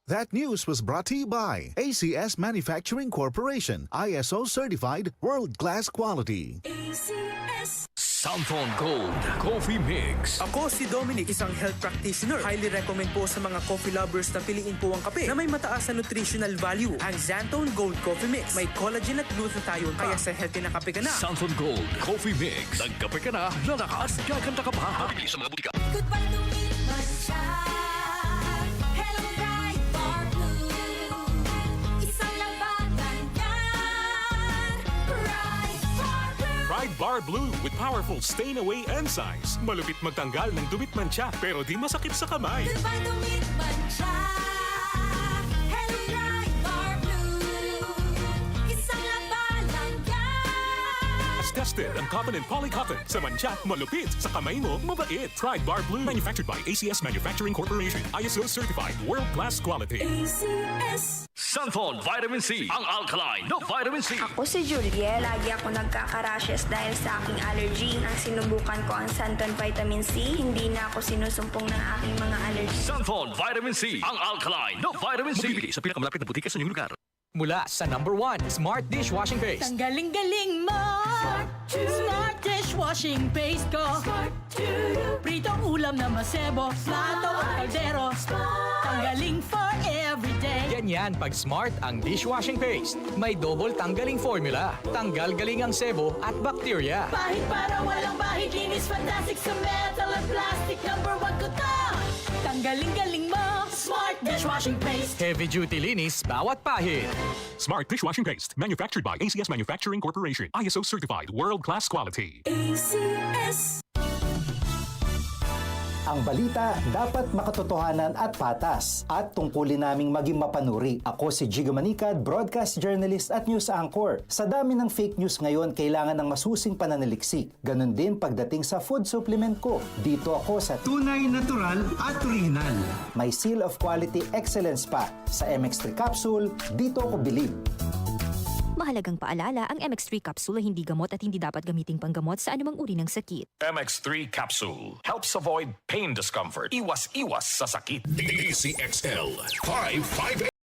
That news was brought to you by ACS Manufacturing Corporation, ISO certified world-class quality. ACS. Santon Gold Coffee Mix. Ako si Dominic, isang health practitioner. Highly recommend po sa mga coffee lovers na piliin po ang kape na may mataas na nutritional value. Ang Santon Gold Coffee Mix. May collagen at glutathione kaya sa healthy na kape ka na. Santon Gold Coffee Mix. Nagkape ka na, lalakas, gaganda ka pa. Mabibili sa mga butika. Goodbye to me, Mancha. Hello, bright bar blue. Isang labanan yan. Bright bar blue. Pride Bar Blue with powerful stain-away enzymes. Malupit magtanggal ng dumit mancha pero di masakit sa kamay. Goodbye to me, Mancha. Hello, bright bar blue. Isang labanan yan. As tested ang cotton and polycotton. Sa mancha, malupit. Sa kamay mo, mabait. Pride Bar Blue. Manufactured by ACS Manufacturing Corporation. ISO certified world-class quality. ACS. Santon Vitamin C. Ang alkaline na vitamin C. Ako si Julie, lagi ako nagkaka-rashes dahil sa aking allergy. Nang sinubukan ko ang Santon Vitamin C, hindi na ako sinusumpong ng aking mga allergy. Santon Vitamin C. Ang alkaline na vitamin C. Mabibili sa pinakamalapit na butika sa inyong lugar. Mula sa #1 Smart Dishwashing Paste. Ang galing-galing mo! Smart dishwashing paste ko! Pritong ulam na masebo, plato at kaldero. Tanggaling for everyday. Ganyan pag Smart ang dishwashing paste. May double tanggaling formula. Tanggal galing ang sebo at bakterya. Bahid para walang bahid, linis fantastic sa metal at plastic. #1 ko to! Tanggaling-galing mo! Smart dishwashing paste. Heavy duty linis bawat pahid. Smart dishwashing paste. Manufactured by ACS Manufacturing Corporation. ISO certified world-class quality. ACS. Ang balita dapat makatotohanan at patas at tungkulin naming maging mapanuri. Ako si Jigo Manicad, broadcast journalist at news anchor. Sa dami ng fake news ngayon, kailangan ng masusing pananaliksik. Ganon din pagdating sa food supplement ko. Dito ako sa tunay, natural at original. may seal of quality excellence pa. Sa MX3 capsule, dito ako believe. Mahalagang paalala, ang MX3 capsule ay hindi gamot at hindi dapat gamiting panggamot sa anumang uri ng sakit. MX3 Capsule helps avoid pain discomfort. Iwas sa sakit. DCXL 558